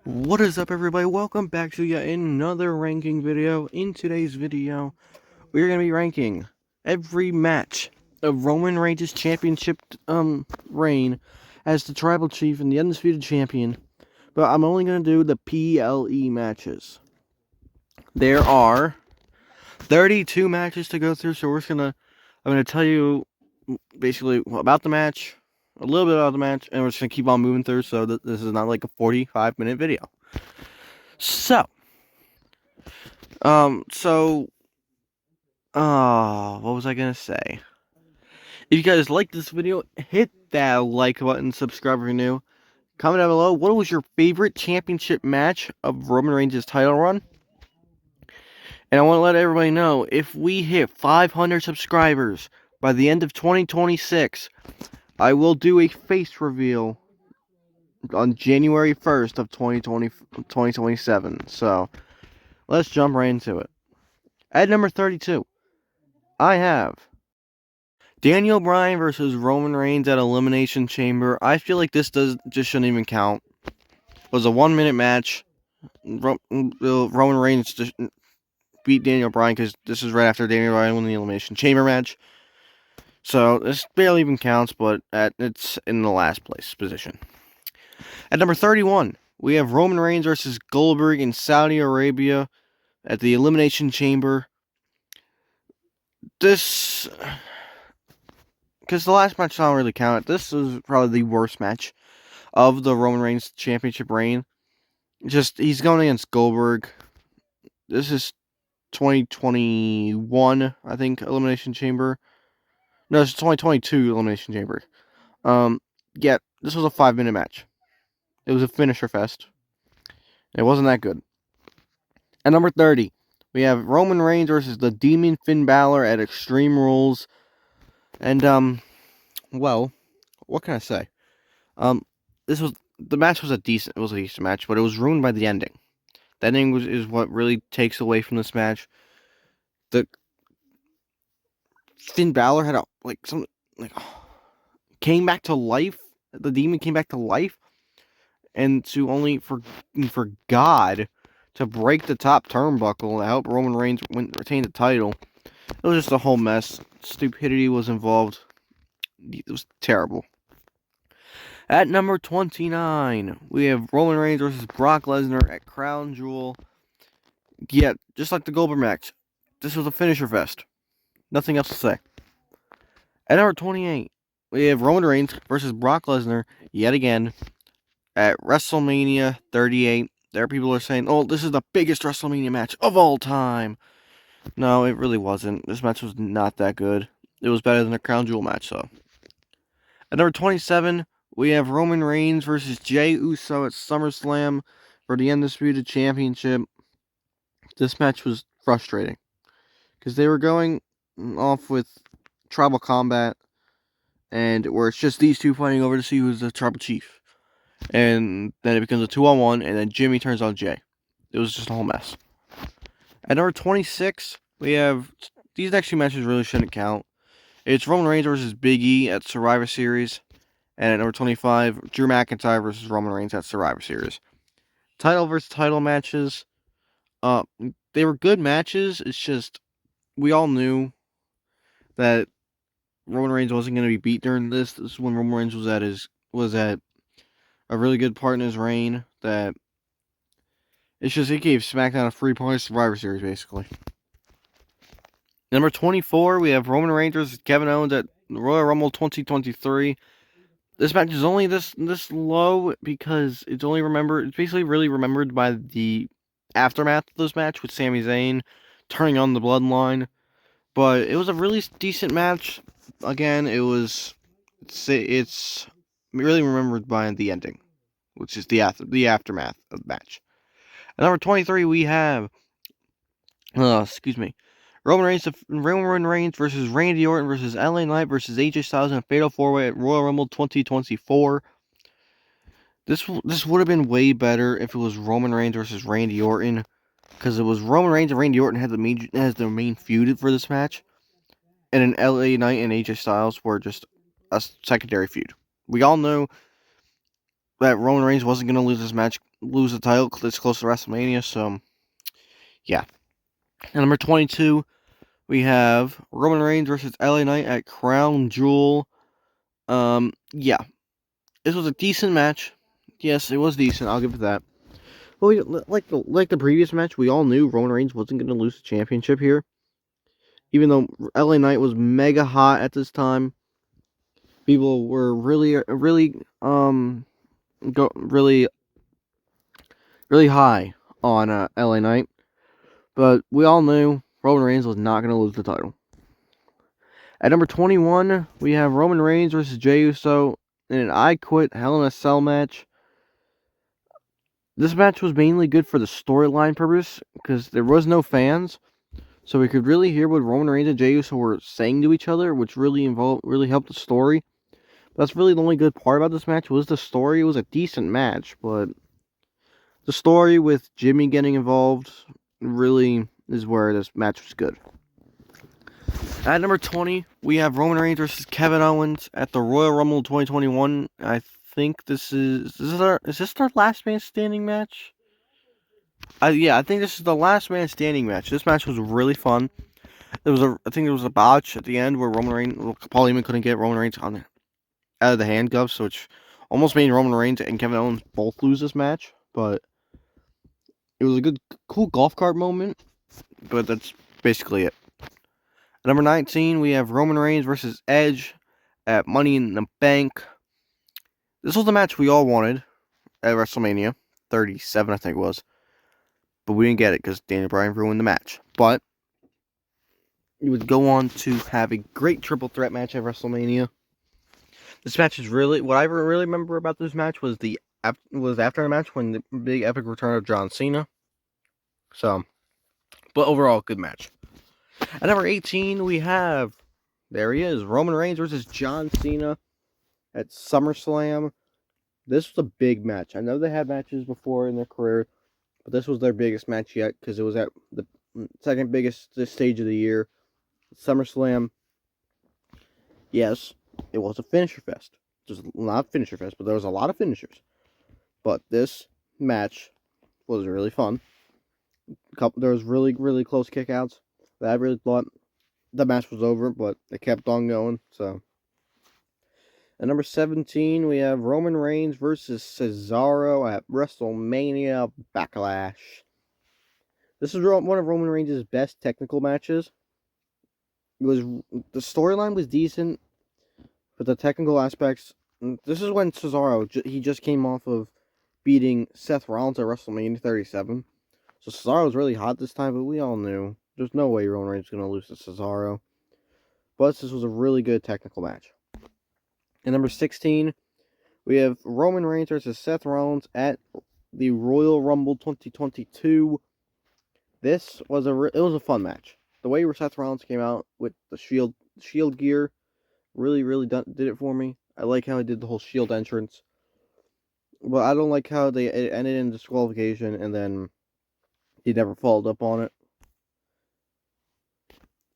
What is up, everybody? Welcome back to yet another ranking video. In today's video, we're going to be ranking every match of Roman Reigns' championship reign as the tribal chief and the undisputed champion. But I'm only going to do the PLE matches. There are 32 matches to go through, so I'm going to tell you basically about the match, a little bit about the match, and we're just going to keep on moving through so that this is not like a 45-minute video. So, what was I gonna say? If you guys like this video, hit that like button, subscribe if you're new. Comment down below, what was your favorite championship match of Roman Reigns' title run? And I want to let everybody know, if we hit 500 subscribers by the end of 2026, I will do a face reveal on January 1st of 2027. So, let's jump right into it. At number 32, I have Daniel Bryan versus Roman Reigns at Elimination Chamber. I feel like this just shouldn't even count. It was a 1-minute match. Roman Reigns just beat Daniel Bryan because this is right after Daniel Bryan won the Elimination Chamber match. So this barely even counts, but it's in the last place position. At number 31, we have Roman Reigns versus Goldberg in Saudi Arabia at the Elimination Chamber. Because the last match don't really count. This is probably the worst match of the Roman Reigns championship reign. He's going against Goldberg. This is 2021, I think, Elimination Chamber. No, it's 2022 Elimination Chamber. Yeah, this was a 5-minute match. It was a finisher fest. It wasn't that good. At number 30, we have Roman Reigns versus the Demon Finn Balor at Extreme Rules. And, well, what can I say? The match was a decent match, but it was ruined by the ending. The ending is what really takes away from this match. The Finn Balor had came back to life. The demon came back to life, and for God to break the top turnbuckle and help Roman Reigns retain the title. It was just a whole mess. Stupidity was involved. It was terrible. At number 29, we have Roman Reigns versus Brock Lesnar at Crown Jewel. Yeah, just like the Goldberg match, this was a finisher fest. Nothing else to say. At number 28, we have Roman Reigns versus Brock Lesnar yet again at WrestleMania 38. There, people are saying, "Oh, this is the biggest WrestleMania match of all time." No, it really wasn't. This match was not that good. It was better than the Crown Jewel match, though. At number 27, we have Roman Reigns versus Jey Uso at SummerSlam for the Undisputed Championship. This match was frustrating because they were going off with tribal combat, and where it's just these two fighting over to see who's the tribal chief. And then it becomes a 2-on-1, and then Jimmy turns on Jay. It was just a whole mess. At number 26, we have... These next two matches really shouldn't count. It's Roman Reigns versus Big E at Survivor Series. And at number 25, Drew McIntyre versus Roman Reigns at Survivor Series. Title versus title matches. They were good matches. It's just... We all knew that Roman Reigns wasn't going to be beat during this. This is when Roman Reigns was at a really good part in his reign. That it's just he gave SmackDown a free point Survivor Series, basically. Number 24, we have Roman Reigns versus Kevin Owens at Royal Rumble 2023. This match is only this low because it's basically really remembered by the aftermath of this match with Sami Zayn turning on the Bloodline. But it was a really decent match. Again, it's really remembered by the ending, which is the aftermath of the match. At number 23, we have Roman Reigns versus Randy Orton versus LA Knight versus AJ Styles in a Fatal 4-Way at Royal Rumble 2024. This would have been way better if it was Roman Reigns versus Randy Orton, because it was Roman Reigns and Randy Orton has their main feud for this match, and an LA Knight and AJ Styles were just a secondary feud. We all know that Roman Reigns wasn't going to lose the title this close to WrestleMania. So, yeah. And number 22, we have Roman Reigns versus LA Knight at Crown Jewel. Yeah. This was a decent match. Yes, it was decent. I'll give it that. Well, like the previous match, we all knew Roman Reigns wasn't going to lose the championship here. Even though LA Knight was mega hot at this time, people were really high on LA Knight. But we all knew Roman Reigns was not going to lose the title. At number 21, we have Roman Reigns versus Jey Uso in an I Quit Hell in a Cell match. This match was mainly good for the storyline purpose because there was no fans, so we could really hear what Roman Reigns and Jey Uso were saying to each other, which really helped the story. That's really the only good part about this match was the story. It was a decent match, but the story with Jimmy getting involved really is where this match was good. At number 20, we have Roman Reigns versus Kevin Owens at the Royal Rumble 2021. I think is this our last man standing match? Yeah, I think this is the last man standing match. This match was really fun. I think there was a botch at the end where Paul Heyman couldn't get Roman Reigns out of the handcuffs, which almost made Roman Reigns and Kevin Owens both lose this match. But it was a cool golf cart moment. But that's basically it. At number 19, we have Roman Reigns versus Edge at Money in the Bank. This was the match we all wanted at WrestleMania 37, I think it was. But we didn't get it because Daniel Bryan ruined the match. But it would go on to have a great triple threat match at WrestleMania. This match is really what I really remember about this match was after the match when the big epic return of John Cena. So, but overall, good match. At number 18, we have there he is, Roman Reigns versus John Cena at SummerSlam. This was a big match. I know they had matches before in their career, but this was their biggest match yet because it was at the second biggest stage of the year, SummerSlam. Yes, it was a finisher fest. Just not finisher fest, but there was a lot of finishers. But this match was really fun. There was really close kickouts that I really thought the match was over, but it kept on going. So, at number 17, we have Roman Reigns versus Cesaro at WrestleMania Backlash. This is one of Roman Reigns' best technical matches. The storyline was decent, but the technical aspects. This is when Cesaro he just came off of beating Seth Rollins at WrestleMania 37. So Cesaro was really hot this time, but we all knew there's no way Roman Reigns was going to lose to Cesaro. But this was a really good technical match. At number 16, we have Roman Reigns versus Seth Rollins at the Royal Rumble 2022. This was it was a fun match. The way Seth Rollins came out with the shield gear really did it for me. I like how he did the whole shield entrance. But I don't like how it ended in disqualification and then he never followed up on it.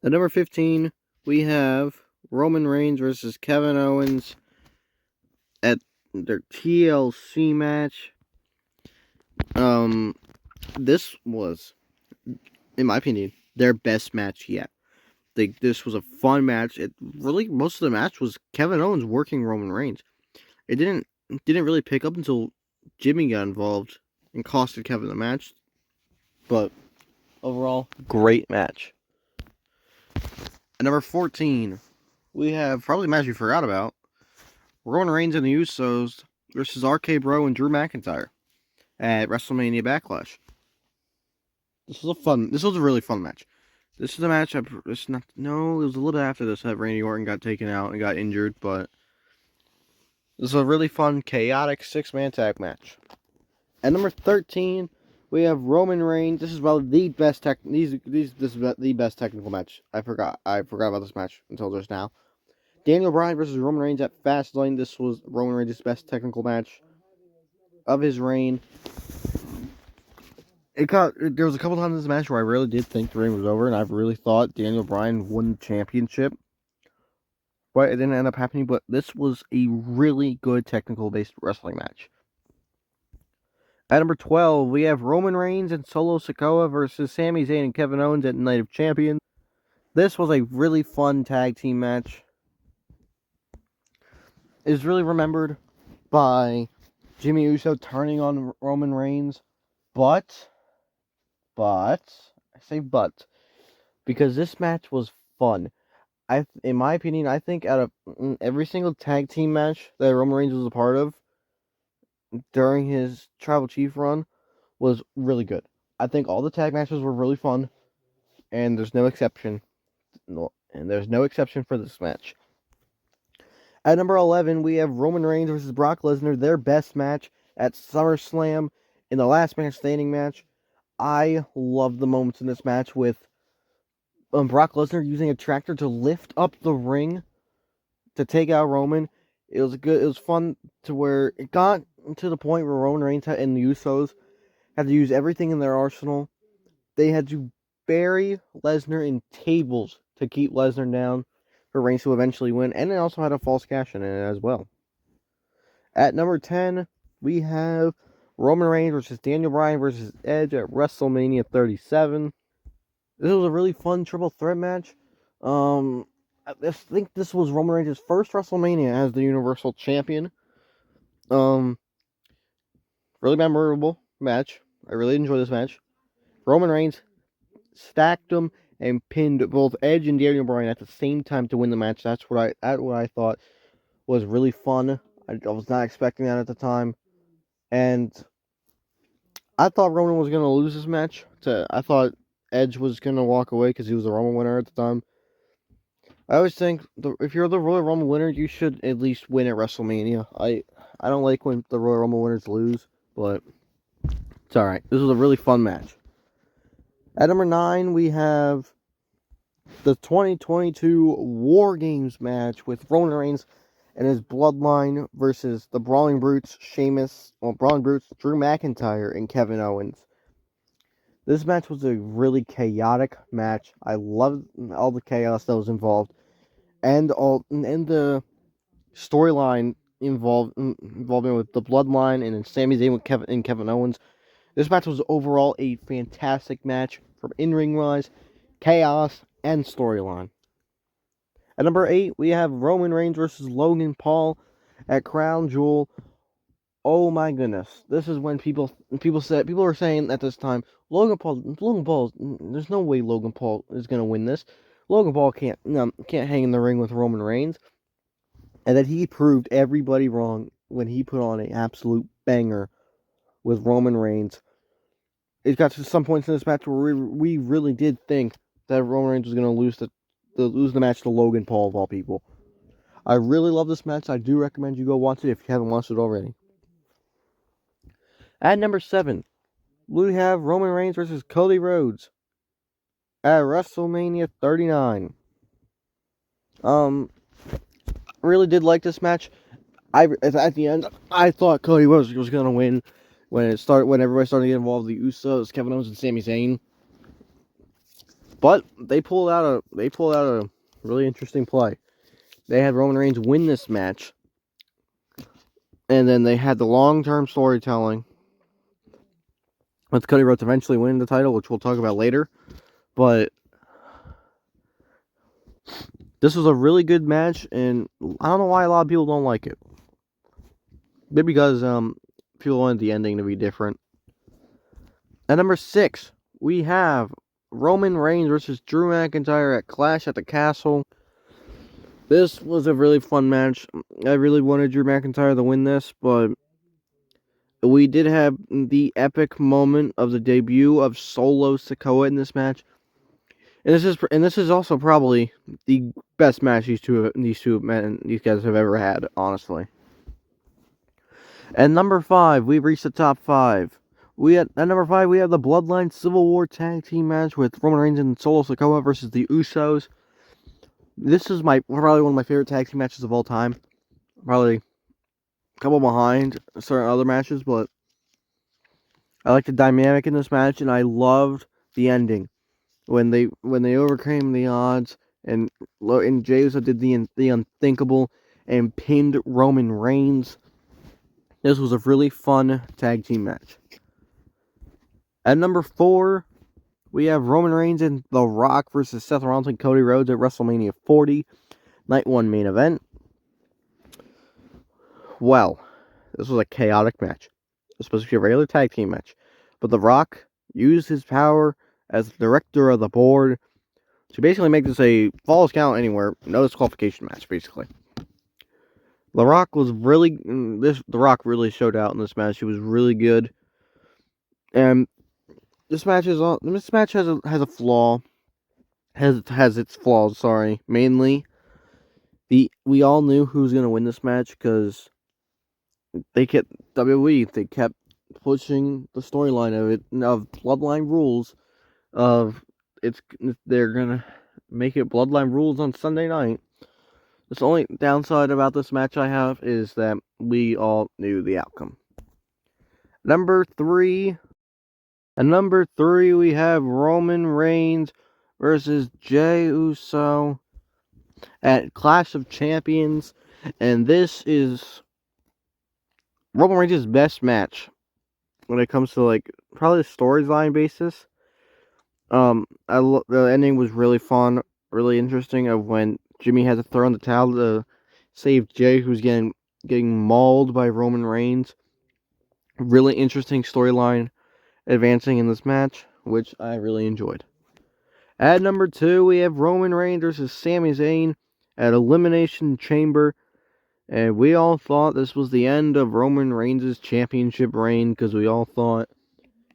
At number 15, we have Roman Reigns versus Kevin Owens at their TLC match. This was, in my opinion, their best match yet. This was a fun match. Most of the match was Kevin Owens working Roman Reigns. It didn't really pick up until Jimmy got involved and costed Kevin the match. But overall, great match. At number 14, we have probably a match you forgot about. Roman Reigns and the Usos versus RK Bro and Drew McIntyre at WrestleMania Backlash. This was a really fun match. This is a match it was a little after this that Randy Orton got taken out and got injured, but this is a really fun, chaotic 6-man tag match. At number 13, we have Roman Reigns. This is probably the best the best technical match. I forgot about this match until just now. Daniel Bryan versus Roman Reigns at Fastlane. This was Roman Reigns' best technical match of his reign. There was a couple times in this match where I really did think the reign was over, and I really thought Daniel Bryan won the championship. But it didn't end up happening. But this was a really good technical-based wrestling match. At number 12, we have Roman Reigns and Solo Sikoa versus Sami Zayn and Kevin Owens at Night of Champions. This was a really fun tag team match. It is really remembered by Jimmy Uso turning on Roman Reigns, but, I say but, because this match was fun. In my opinion, I think out of every single tag team match that Roman Reigns was a part of during his Tribal Chief run was really good. I think all the tag matches were really fun, and there's no exception. And there's no exception for this match. At number 11, we have Roman Reigns versus Brock Lesnar, their best match at SummerSlam in the last man standing match. I love the moments in this match with Brock Lesnar using a tractor to lift up the ring to take out Roman. It was good. It was fun to where it got to the point where Roman Reigns and the Usos had to use everything in their arsenal. They had to bury Lesnar in tables to keep Lesnar down for Reigns to eventually win, and they also had a false cash in it as well. At number 10, we have Roman Reigns versus Daniel Bryan versus Edge at WrestleMania 37. This was a really fun triple threat match. I think this was Roman Reigns' first WrestleMania as the Universal Champion. Really memorable match. I really enjoyed this match. Roman Reigns stacked them and pinned both Edge and Daniel Bryan at the same time to win the match. That's what I thought was really fun. I was not expecting that at the time, and I thought Roman was gonna lose this match. I thought Edge was gonna walk away because he was the Roman winner at the time. I always think if you're the Royal Rumble winner, you should at least win at WrestleMania. I don't like when the Royal Rumble winners lose, but it's alright. This was a really fun match. At number 9, we have the 2022 War Games match with Roman Reigns and his Bloodline versus the Brawling Brutes, Brawling Brutes, Drew McIntyre, and Kevin Owens. This match was a really chaotic match. I loved all the chaos that was involved, and the storyline involving with the Bloodline and Sami Zayn with Kevin Owens. This match was overall a fantastic match from in-ring wise, chaos, and storyline. At number 8, we have Roman Reigns versus Logan Paul at Crown Jewel. Oh my goodness! This is when people were saying at this time, Logan Paul. There's no way Logan Paul is gonna win this. Logan Paul can't hang in the ring with Roman Reigns, and that he proved everybody wrong when he put on an absolute banger with Roman Reigns. It got to some points in this match where we really did think that Roman Reigns was gonna lose the match to Logan Paul of all people. I really love this match. I do recommend you go watch it if you haven't watched it already. At number 7, we have Roman Reigns versus Cody Rhodes at WrestleMania 39. Really did like this match. At the end, I thought Cody Rhodes was gonna win when everybody started to get involved. The Usos, Kevin Owens, and Sami Zayn. But they pulled out a really interesting play. They had Roman Reigns win this match, and then they had the long-term storytelling with Cody Rhodes eventually winning the title, which we'll talk about later. But this was a really good match, and I don't know why a lot of people don't like it. Maybe because people wanted the ending to be different. At number 6, we have Roman Reigns versus Drew McIntyre at Clash at the Castle. This was a really fun match. I really wanted Drew McIntyre to win this, but we did have the epic moment of the debut of Solo Sikoa in this match. And this is also probably the best match these guys have ever had, honestly. At number 5, we've reached the top 5. At number 5, we have the Bloodline Civil War Tag Team match with Roman Reigns and Solo Sikoa versus the Usos. This is probably one of my favorite tag team matches of all time. Probably a couple behind certain other matches, but I like the dynamic in this match, and I loved the ending when they overcame the odds, and Jey Uso did the unthinkable and pinned Roman Reigns. This was a really fun tag team match. At number 4, we have Roman Reigns and The Rock versus Seth Rollins and Cody Rhodes at WrestleMania 40, Night 1 main event. Well, this was a chaotic match. It was supposed to be a regular tag team match. But The Rock used his power as the director of the board to basically make this a Falls Count Anywhere, no disqualification match, basically. The Rock really showed out in this match. He was really good. And this match has a flaw. Has its flaws, sorry. Mainly, we all knew who was gonna win this match because they kept pushing the storyline of Bloodline Rules they're gonna make it Bloodline Rules on Sunday night. The only downside about this match I have is that we all knew the outcome. Number 3, we have Roman Reigns versus Jey Uso at Clash of Champions, and this is Roman Reigns' best match when it comes to probably the storyline basis. The ending was really fun, really interesting. Of when Jimmy had to throw in the towel to save Jey, who's getting mauled by Roman Reigns. Really interesting storyline advancing in this match, which I really enjoyed. At number 2, we have Roman Reigns versus Sami Zayn at Elimination Chamber. And we all thought this was the end of Roman Reigns' championship reign because we all thought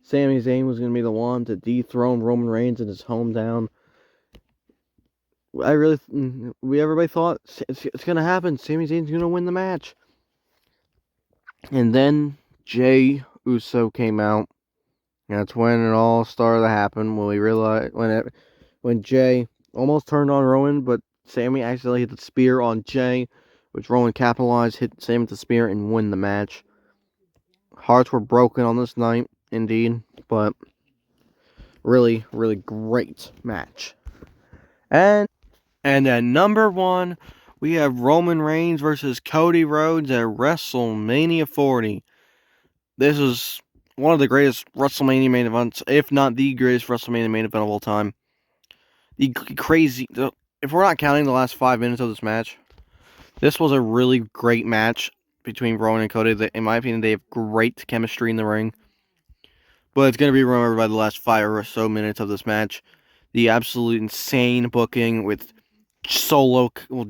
Sami Zayn was going to be the one to dethrone Roman Reigns in his hometown. Everybody thought it's going to happen. Sami Zayn's going to win the match. And then Jey Uso came out. That's when it all started to happen. When we realized when Jey almost turned on Roman, but Sami accidentally hit the spear on Jey, which Roman capitalized, hit Sami with the spear, and win the match. Hearts were broken on this night, indeed, but really, really great match. And at number 1, we have Roman Reigns versus Cody Rhodes at WrestleMania 40. This is one of the greatest WrestleMania main events, if not the greatest WrestleMania main event of all time. If we're not counting the last 5 minutes of this match, this was a really great match between Roman and Cody. In my opinion, they have great chemistry in the ring. But it's going to be remembered by the last 5 or so minutes of this match. The absolute insane booking with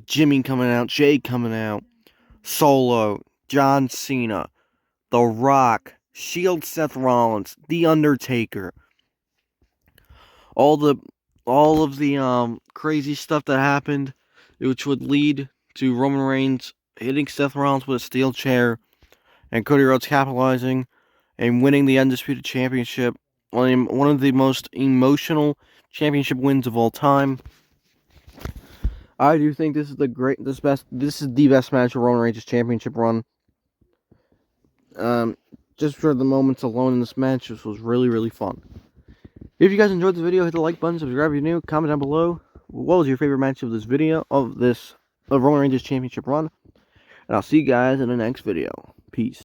Jimmy coming out, Jey coming out, Solo, John Cena, The Rock, Shield Seth Rollins, The Undertaker. All of the crazy stuff that happened, which would lead to Roman Reigns hitting Seth Rollins with a steel chair, and Cody Rhodes capitalizing and winning the Undisputed Championship. One of the most emotional championship wins of all time. I do think this is the best match of Roman Reigns' championship run. Just for the moments alone in this match, this was really, really fun. If you guys enjoyed the video, hit the like button, subscribe if you're new, comment down below. What was your favorite match of this video, of Roman Reigns' championship run? And I'll see you guys in the next video. Peace.